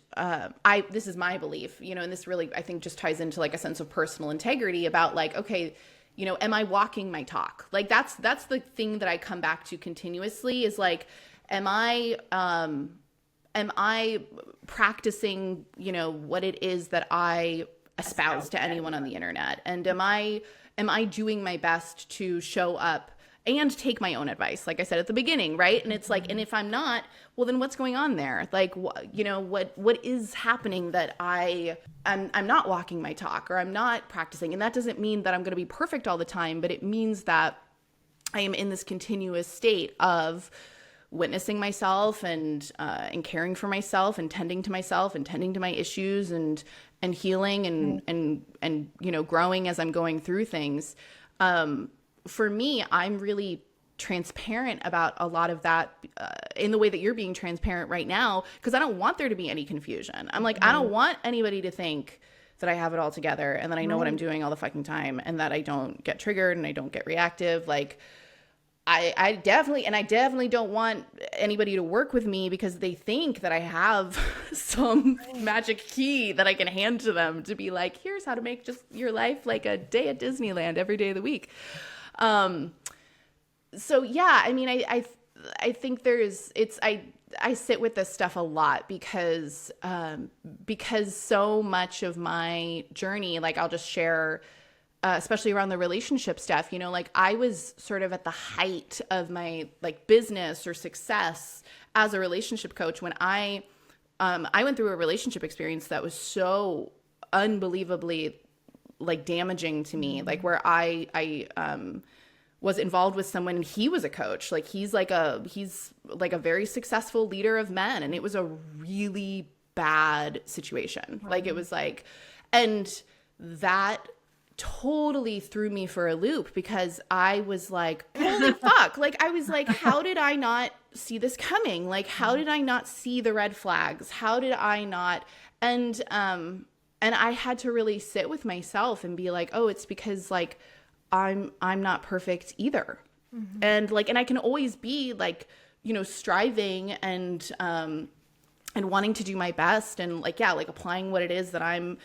[SPEAKER 2] this is my belief, and this really, I think, just ties into like a sense of personal integrity about like, okay, am I walking my talk? Like that's the thing that I come back to continuously is like, am I practicing, what it is that I espouse to anyone on the internet? And am I doing my best to show up and take my own advice, like I said at the beginning, right? And it's like, and if I'm not, well, then what's going on there? Like, what is happening that I'm not walking my talk or I'm not practicing? And that doesn't mean that I'm going to be perfect all the time, but it means that I am in this continuous state of witnessing myself and caring for myself and tending to myself and tending to my issues and healing and growing as I'm going through things. For me, I'm really transparent about a lot of that in the way that you're being transparent right now, because I don't want there to be any confusion. I'm like, I don't want anybody to think that I have it all together and that I know what I'm doing all the fucking time and that I don't get triggered and I don't get reactive. Like, I definitely don't want anybody to work with me because they think that I have some magic key that I can hand to them to be like, here's how to make just your life like a day at Disneyland every day of the week. So yeah, I mean, I think I sit with this stuff a lot because so much of my journey, like I'll just share especially around the relationship stuff, you know, like I was sort of at the height of my like business or success as a relationship coach when I went through a relationship experience that was so unbelievably like damaging to me, like where I was involved with someone and he was a coach. Like he's like a very successful leader of men. And it was a really bad situation. Like it was like, and that totally threw me for a loop because I was like, holy fuck. Like I was like, how did I not see this coming? Like, how did I not see the red flags? How did I not? And I had to really sit with myself and be like, oh, it's because like, I'm not perfect either. Mm-hmm. And I can always be like, you know, striving and wanting to do my best and like, yeah, like applying what it is that I'm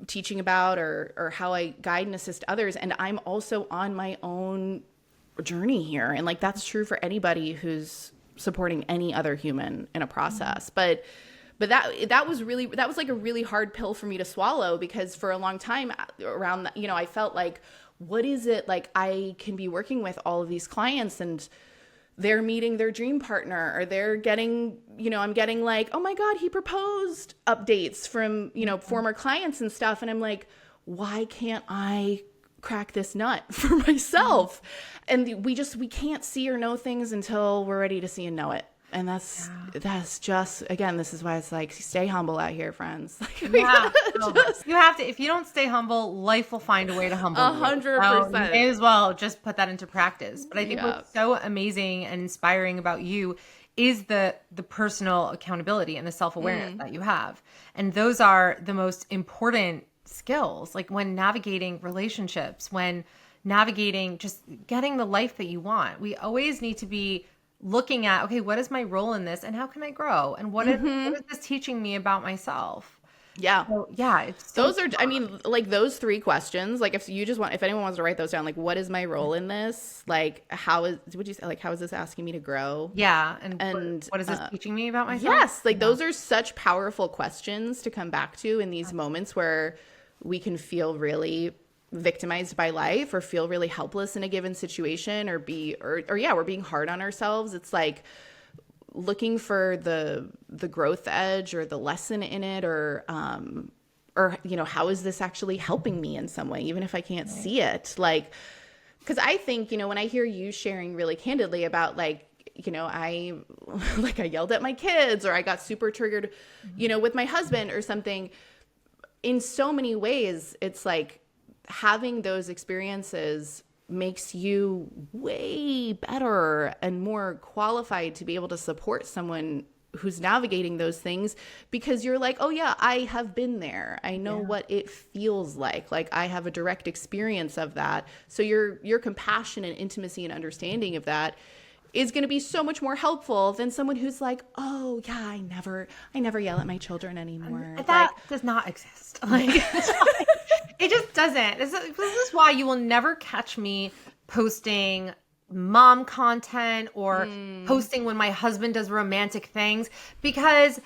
[SPEAKER 2] teaching about or how I guide and assist others. And I'm also on my own journey here. And like, that's true for anybody who's supporting any other human in a process. Mm-hmm. But that was like a really hard pill for me to swallow because for a long time around that, you know, I felt like, what is it like I can be working with all of these clients and they're meeting their dream partner or they're getting, you know, I'm getting like, oh my God, he proposed updates from, you know, former clients and stuff. And I'm like, why can't I crack this nut for myself? And we can't see or know things until we're ready to see and know it. And that's just, again, this is why it's like, stay humble out here, friends. Like,
[SPEAKER 1] you have to, if you don't stay humble, life will find a way to humble you.
[SPEAKER 2] 100%.
[SPEAKER 1] You may as well just put that into practice. But I think what's so amazing and inspiring about you is the personal accountability and the self-awareness that you have. And those are the most important skills, like when navigating relationships, when navigating just getting the life that you want. We always need to be looking at, okay, what is my role in this and how can I grow? And what is this teaching me about myself?
[SPEAKER 2] Yeah.
[SPEAKER 1] So, yeah. It's
[SPEAKER 2] those are, I mean, like those three questions, like if anyone wants to write those down, like what is my role in this? Like how is this asking me to grow?
[SPEAKER 1] Yeah. And what is this teaching me about myself?
[SPEAKER 2] Yes. Like those are such powerful questions to come back to in these moments where we can feel really victimized by life or feel really helpless in a given situation or we're being hard on ourselves. It's like looking for the growth edge or the lesson in it or you know, how is this actually helping me in some way, even if I can't see it? Like, because I think, you know, when I hear you sharing really candidly about like, you know, I yelled at my kids or I got super triggered, you know, with my husband or something, in so many ways, it's like, having those experiences makes you way better and more qualified to be able to support someone who's navigating those things because you're like, oh yeah, I have been there. I know what it feels like. Like I have a direct experience of that. So your compassion and intimacy and understanding of that is going to be so much more helpful than someone who's like, oh yeah, I never yell at my children anymore.
[SPEAKER 1] That does not exist. Like, it just doesn't. This is why you will never catch me posting mom content or posting when my husband does romantic things because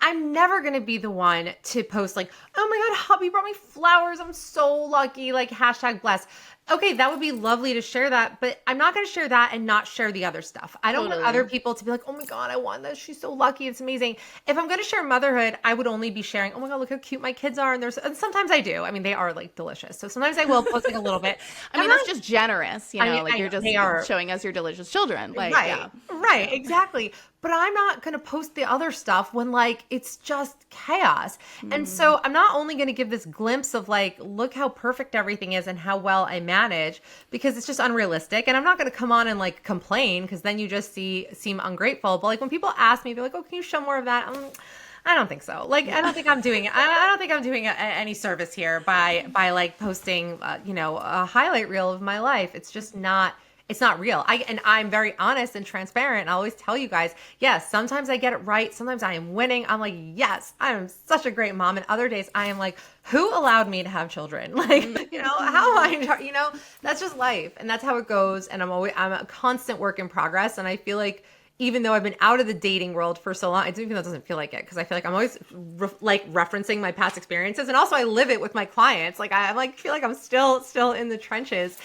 [SPEAKER 1] I'm never going to be the one to post like, oh my God, hubby brought me flowers. I'm so lucky. Like #blessed. Okay, that would be lovely to share that, but I'm not going to share that and not share the other stuff. I don't want other people to be like, oh my God, I want this. She's so lucky. It's amazing. If I'm going to share motherhood, I would only be sharing, oh my God, look how cute my kids are. And sometimes I do. I mean, they are like delicious. So sometimes I will post like a little bit.
[SPEAKER 2] I mean, that's just generous, you know, like you're just showing us your delicious children. Like,
[SPEAKER 1] right, exactly. But I'm not going to post the other stuff when like it's just chaos. And so I'm not only going to give this glimpse of like, look how perfect everything is and how well I manage because it's just unrealistic. And I'm not going to come on and like complain because then you just seem ungrateful. But like when people ask me, they're like, oh, can you show more of that? I don't think so. Like, I don't think I'm doing it. I don't think I'm doing any service here by like posting, you know, a highlight reel of my life. It's just not. It's not real. I'm very honest and transparent. And I always tell you guys, yes, sometimes I get it right. Sometimes I am winning. I'm like, yes, I am such a great mom. And other days I am like, who allowed me to have children? Like, you know, how am I, you know, that's just life. And that's how it goes. And I'm a constant work in progress. And I feel like even though I've been out of the dating world for so long, even though it doesn't feel like it, because I feel like I'm always referencing my past experiences, and also I live it with my clients. Like I like feel like I'm still in the trenches.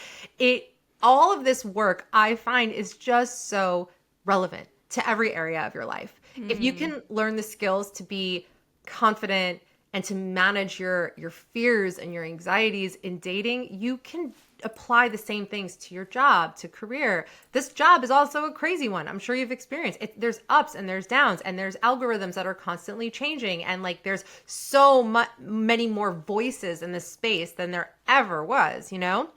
[SPEAKER 1] All of this work I find is just so relevant to every area of your life. If you can learn the skills to be confident and to manage your fears and your anxieties in dating, you can apply the same things to your job, to career. This job is also a crazy one. I'm sure you've experienced it. There's ups and there's downs, and there's algorithms that are constantly changing. And like, there's so many more voices in this space than there ever was, you know?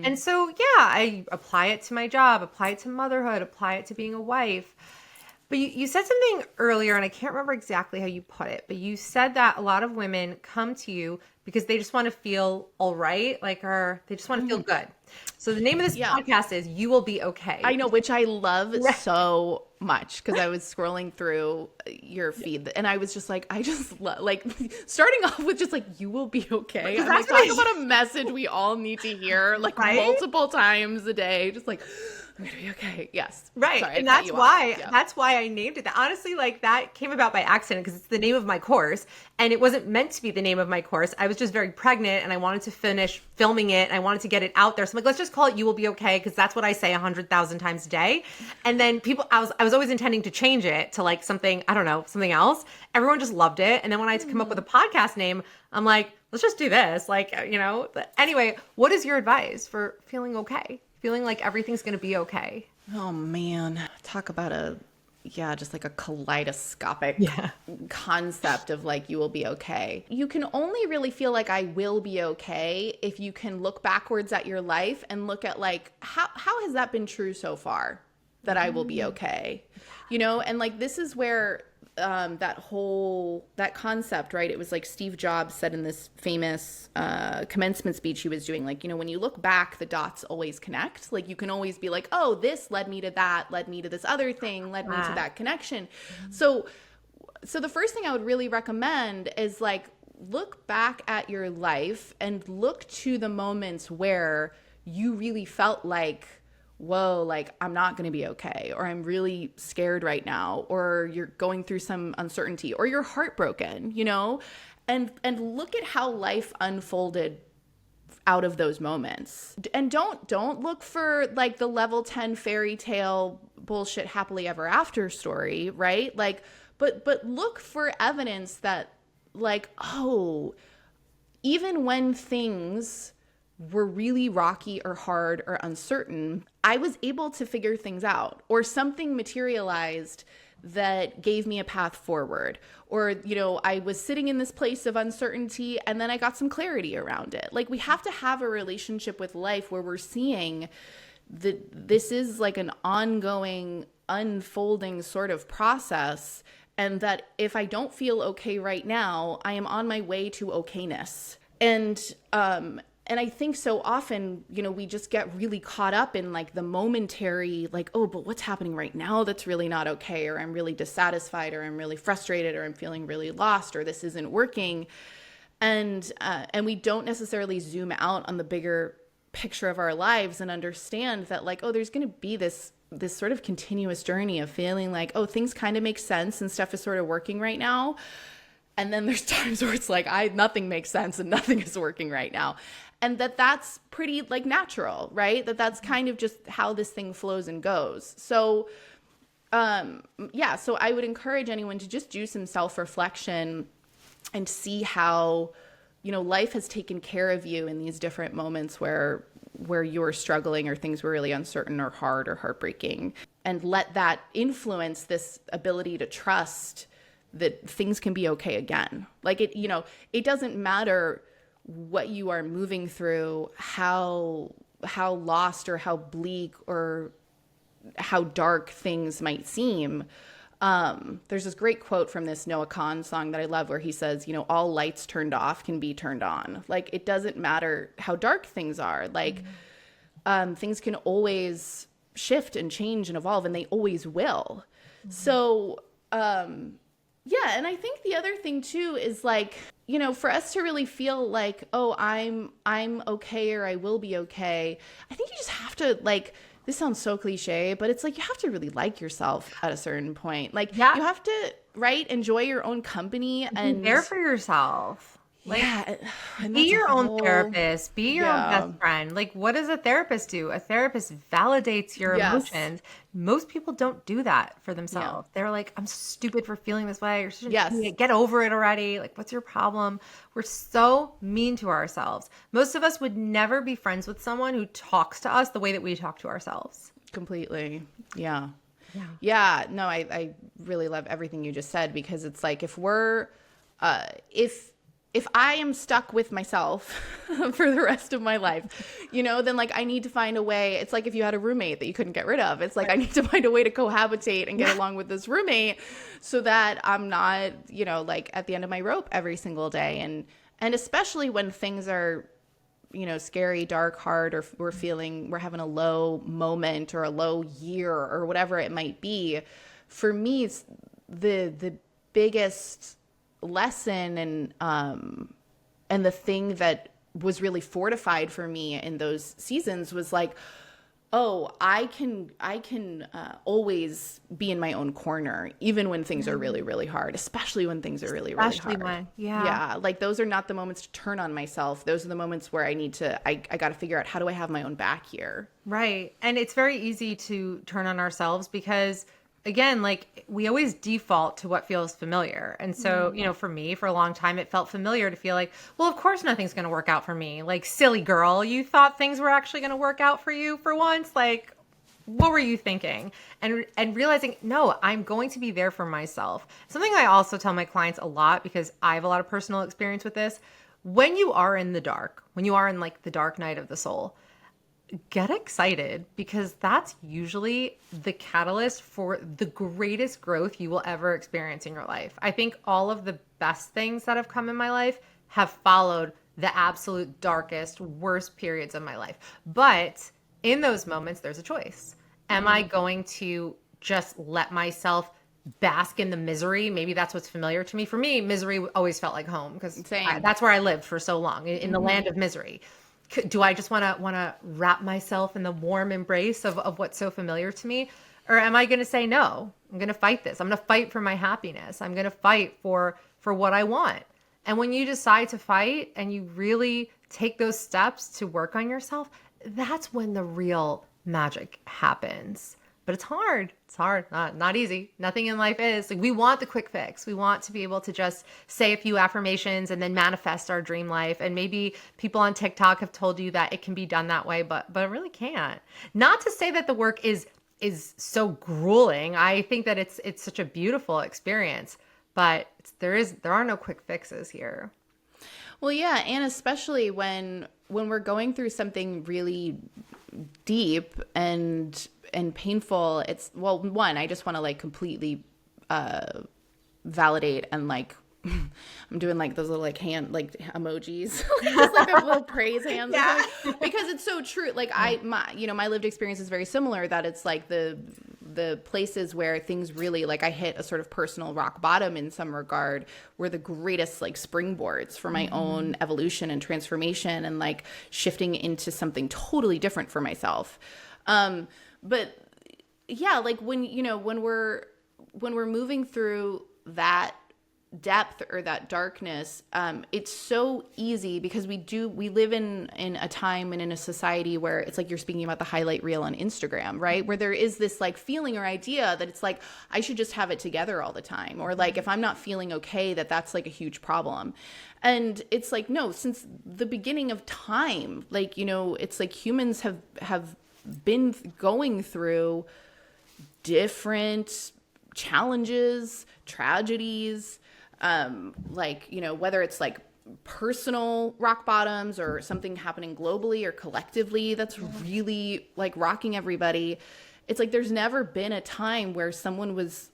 [SPEAKER 1] And so, yeah, I apply it to my job, apply it to motherhood, apply it to being a wife. But you said something earlier, and I can't remember exactly how you put it, but you said that a lot of women come to you because they just want to feel all right, or they just want to feel good. So the name of this podcast is You Will Be Okay.
[SPEAKER 2] I know, which I love so much, because I was scrolling through your feed and I was just like, I just love, starting off with just like, you will be okay. I'm like, talking about a message we all need to hear multiple times a day, just like, I'm gonna be okay. Yes.
[SPEAKER 1] Right. Sorry, and that's why I named it that. Honestly, that came about by accident, because it's the name of my course, and it wasn't meant to be the name of my course. I was just very pregnant and I wanted to finish filming it, and I wanted to get it out there. So I'm like, let's just call it You Will Be Okay, because that's what I say 100,000 times a day. And then I was always intending to change it to something, I don't know, something else. Everyone just loved it. And then when I had to come up with a podcast name, I'm like, let's just do this. Anyway, what is your advice for feeling okay? Feeling like everything's going to be okay?
[SPEAKER 2] Oh man, talk about just like a kaleidoscopic concept of you will be okay. You can only really feel like I will be okay if you can look backwards at your life and look at how has that been true so far, that I will be okay, and this is where that concept, right? It was like Steve Jobs said in this famous commencement speech he was doing, when you look back, the dots always connect. You can always be like, oh, this led me to that, led me to this other thing, led me to that connection. So the first thing I would really recommend is look back at your life and look to the moments where you really felt like, whoa, I'm not going to be okay, or I'm really scared right now, or you're going through some uncertainty, or you're heartbroken, and look at how life unfolded out of those moments. And don't look for the level 10 fairy tale bullshit happily ever after story, right? But look for evidence that oh, even when things were really rocky or hard or uncertain, I was able to figure things out, or something materialized that gave me a path forward, or, I was sitting in this place of uncertainty and then I got some clarity around it. We have to have a relationship with life where we're seeing that this is an ongoing, unfolding sort of process, and that if I don't feel okay right now, I am on my way to okayness. And I think so often, we just get really caught up in the momentary, oh, but what's happening right now that's really not okay, or I'm really dissatisfied, or I'm really frustrated, or I'm feeling really lost, or this isn't working. And we don't necessarily zoom out on the bigger picture of our lives and understand that oh, there's going to be this sort of continuous journey of feeling oh, things kind of make sense and stuff is sort of working right now. And then there's times where it's nothing makes sense and nothing is working right now. And that's pretty natural, right? That's kind of just how this thing flows and goes. So, so I would encourage anyone to just do some self-reflection and see how, life has taken care of you in these different moments where you're struggling, or things were really uncertain or hard or heartbreaking, and let that influence this ability to trust that things can be okay again. It doesn't matter what you are moving through, how lost or how bleak or how dark things might seem. There's this great quote from this Noah Kahn song that I love, where he says, all lights turned off can be turned on. It doesn't matter how dark things are. Things can always shift and change and evolve, and they always will. Mm-hmm. So, and I think the other thing too is for us to really feel oh, I'm okay, or I will be okay, I think you just have to this sounds so cliche, but it's like you have to really like yourself at a certain point. Like
[SPEAKER 1] Yeah.
[SPEAKER 2] you have to, right, enjoy your own company
[SPEAKER 1] Be
[SPEAKER 2] and
[SPEAKER 1] there for yourself. Like,
[SPEAKER 2] yeah, and
[SPEAKER 1] be
[SPEAKER 2] that's a
[SPEAKER 1] your own
[SPEAKER 2] whole
[SPEAKER 1] therapist. Be your own best
[SPEAKER 2] yeah.
[SPEAKER 1] friend. Like, what does a therapist do? A therapist validates your
[SPEAKER 2] Yes.
[SPEAKER 1] emotions. Most people don't do that for
[SPEAKER 2] Yeah.
[SPEAKER 1] themselves. They're like, I'm stupid for feeling this way. You're such an
[SPEAKER 2] Yes.
[SPEAKER 1] idiot. Get over it already. Like, what's your problem? We're so mean to ourselves. Most of us would never be friends with someone who talks to us the way that we talk to ourselves.
[SPEAKER 2] Completely. Yeah.
[SPEAKER 1] Yeah.
[SPEAKER 2] Yeah. No, I really love everything you just said because it's like if we're if I am stuck with myself for the rest of my life, then like I need to find a way. It's like if you had a roommate that you couldn't get rid of. It's like I need to find a way to cohabitate and get along with this roommate so that I'm not, like at the end of my rope every single day. And especially when things are, scary, dark, hard, or we're having a low moment or a low year or whatever it might be. For me, it's the biggest lesson and the thing that was really fortified for me in those seasons was like, oh, I can always be in my own corner, even when things are really, really hard, especially when things are really, really
[SPEAKER 1] Especially
[SPEAKER 2] hard.
[SPEAKER 1] when, yeah.
[SPEAKER 2] Yeah. Like those are not the moments to turn on myself. Those are the moments where I got to figure out how do I have my own back here?
[SPEAKER 1] Right. And it's very easy to turn on ourselves because, again, like we always default to what feels familiar. And so, for me, for a long time, it felt familiar to feel like, well, of course, nothing's going to work out for me. Like, silly girl, you thought things were actually going to work out for you for once. Like, what were you thinking? And realizing, no, I'm going to be there for myself. Something I also tell my clients a lot because I have a lot of personal experience with this. When you are in the dark, when you are in like the dark night of the soul, get excited because that's usually the catalyst for the greatest growth you will ever experience in your life. I think all of the best things that have come in my life have followed the absolute darkest, worst periods of my life. But in those moments, there's a choice. Am I going to just let myself bask in the misery? Maybe that's what's familiar to me. For me, misery always felt like home because
[SPEAKER 2] Same.
[SPEAKER 1] that's where I lived for so long in the land of misery. Do I just want to wrap myself in the warm embrace of what's so familiar to me? Or am I going to say, no, I'm going to fight this. I'm going to fight for my happiness. I'm going to fight for what I want. And when you decide to fight and you really take those steps to work on yourself, that's when the real magic happens. But it's hard. It's hard. Not easy. Nothing in life is. Like, we want the quick fix. We want to be able to just say a few affirmations and then manifest our dream life. And maybe people on TikTok have told you that it can be done that way, but it really can't. Not to say that the work is so grueling. I think that it's such a beautiful experience, but there are no quick fixes here.
[SPEAKER 2] Well, yeah, and especially when we're going through something really deep and painful, it's, well, one, I just want to like completely validate and like I'm doing like those little like hand like emojis just like those little praise hands because it's so true. Like my lived experience is very similar, that it's like the places where things really, like I hit a sort of personal rock bottom in some regard, were the greatest like springboards for my own evolution and transformation and like shifting into something totally different for myself. But yeah, like when we're moving through that depth or that darkness, it's so easy because we live in a time and in a society where it's like you're speaking about the highlight reel on Instagram, right? Where there is this like feeling or idea that it's like I should just have it together all the time, or like if I'm not feeling okay, that's like a huge problem. And it's like, no, since the beginning of time, like, it's like humans have been going through different challenges, tragedies, like, whether it's like personal rock bottoms or something happening globally or collectively that's really like rocking everybody. It's like there's never been a time where someone was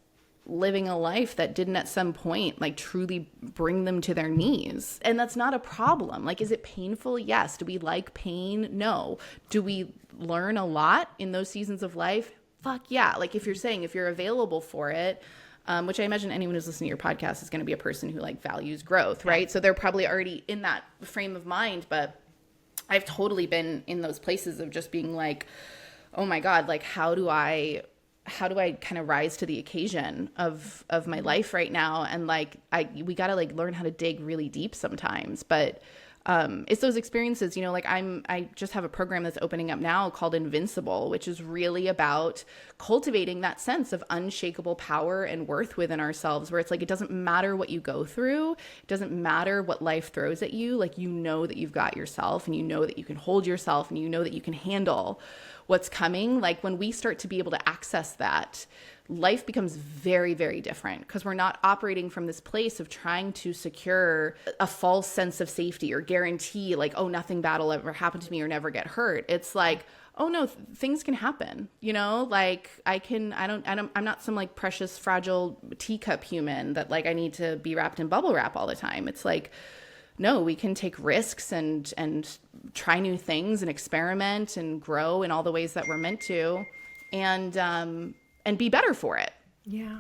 [SPEAKER 2] living a life that didn't at some point like truly bring them to their knees. And that's not a problem. Like, is it painful? Yes. Do we like pain? No. Do we learn a lot in those seasons of life? Fuck yeah. Like, if you're available for it, which I imagine anyone who's listening to your podcast is going to be a person who like values growth, right? So they're probably already in that frame of mind. But I've totally been in those places of just being like, oh my God, like how do I kind of rise to the occasion of my life right now? And like we got to like learn how to dig really deep sometimes, but it's those experiences, you know, like I just have a program that's opening up now called Invincible, which is really about cultivating that sense of unshakable power and worth within ourselves, where it's like, it doesn't matter what you go through. It doesn't matter what life throws at you. Like, you know that you've got yourself, and you know that you can hold yourself, and you know that you can handle what's coming. Like, when we start to be able to access that, life becomes very, very different, because we're not operating from this place of trying to secure a false sense of safety or guarantee like, oh, nothing bad will ever happen to me or never get hurt. It's like, oh no, things can happen, you know, like I'm not some like precious, fragile teacup human that like I need to be wrapped in bubble wrap all the time. It's like, no, we can take risks and try new things and experiment and grow in all the ways that we're meant to, and be better for it.
[SPEAKER 1] Yeah.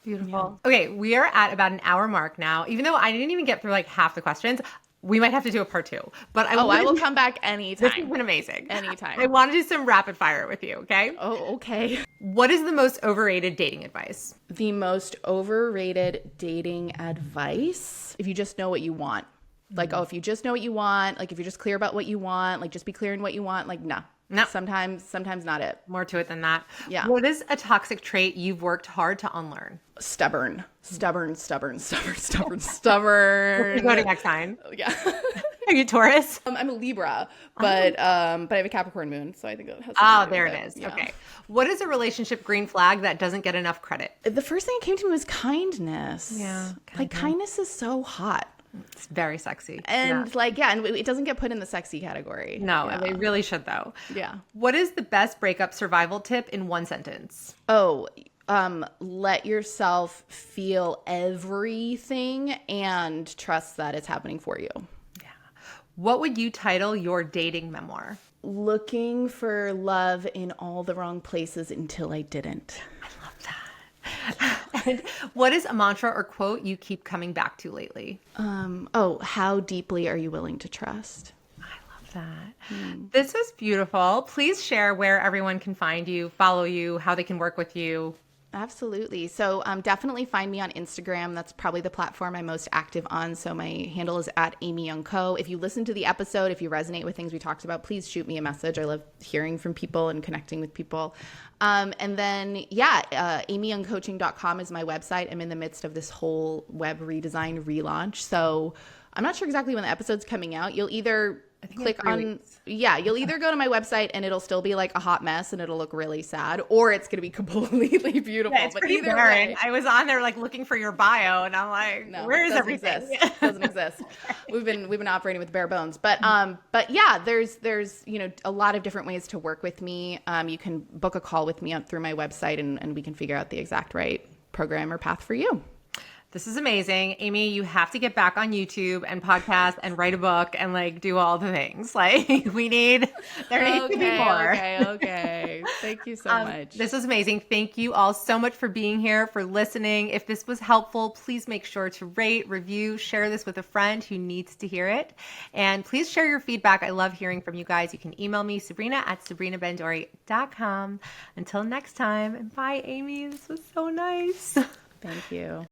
[SPEAKER 1] Beautiful. Yeah. Okay, we are at about an hour mark now. Even though I didn't even get through like half the questions, we might have to do a part 2. But I
[SPEAKER 2] will come back anytime.
[SPEAKER 1] This has been amazing.
[SPEAKER 2] Anytime.
[SPEAKER 1] I want to do some rapid fire with you, okay?
[SPEAKER 2] Oh, okay.
[SPEAKER 1] What is the most overrated dating advice?
[SPEAKER 2] The most overrated dating advice? If you just know what you want. Like, oh, if you just know what you want, like if you're just clear about what you want, like just be clear in what you want, like no.
[SPEAKER 1] No.
[SPEAKER 2] Sometimes not it.
[SPEAKER 1] More to it than that.
[SPEAKER 2] Yeah.
[SPEAKER 1] What is a toxic trait you've worked hard to unlearn?
[SPEAKER 2] Stubborn.
[SPEAKER 1] What is your zodiac sign?
[SPEAKER 2] Yeah.
[SPEAKER 1] Are you Taurus?
[SPEAKER 2] I'm a Libra, but I have a Capricorn moon, so I think that has
[SPEAKER 1] Oh, there it is. Yeah. Okay. What is a relationship green flag that doesn't get enough credit?
[SPEAKER 2] The first thing that came to me was kindness.
[SPEAKER 1] Yeah.
[SPEAKER 2] Like, kindness is so hot.
[SPEAKER 1] It's very sexy.
[SPEAKER 2] And and it doesn't get put in the sexy category.
[SPEAKER 1] No, yeah. They really should though.
[SPEAKER 2] Yeah.
[SPEAKER 1] What is the best breakup survival tip in one sentence?
[SPEAKER 2] Oh, let yourself feel everything and trust that it's happening for you.
[SPEAKER 1] Yeah. What would you title your dating memoir?
[SPEAKER 2] Looking for love in all the wrong places until I didn't.
[SPEAKER 1] I love that. And what is a mantra or quote you keep coming back to lately?
[SPEAKER 2] How deeply are you willing to trust?
[SPEAKER 1] I love that. This was beautiful. Please share where everyone can find you, follow you, how they can work with you.
[SPEAKER 2] Absolutely. So definitely find me on Instagram. That's probably the platform I'm most active on. So my handle is at Amy Young Co. If you listen to the episode, if you resonate with things we talked about, please shoot me a message. I love hearing from people and connecting with people. And then, amyyoungcoaching.com is my website. I'm in the midst of this whole web redesign relaunch. So I'm not sure exactly when the episode's coming out. You'll either click on, you'll either go to my website and it'll still be like a hot mess and it'll look really sad, or it's going to be completely beautiful.
[SPEAKER 1] Yeah, it's
[SPEAKER 2] but
[SPEAKER 1] either
[SPEAKER 2] way,
[SPEAKER 1] I was on there like looking for your bio and I'm like,
[SPEAKER 2] no,
[SPEAKER 1] where is everything?
[SPEAKER 2] It doesn't exist. We've been operating with bare bones, but yeah, there's a lot of different ways to work with me. You can book a call with me through my website and we can figure out the exact right program or path for you.
[SPEAKER 1] This is amazing. Amy, you have to get back on YouTube and podcast and write a book and like do all the things. Like there needs to be more.
[SPEAKER 2] Okay. Thank you so much.
[SPEAKER 1] This was amazing. Thank you all so much for being here, for listening. If this was helpful, please make sure to rate, review, share this with a friend who needs to hear it. And please share your feedback. I love hearing from you guys. You can email me, Sabrina@sabrinabendori.com. Until next time. And bye, Amy. This was so nice.
[SPEAKER 2] Thank you.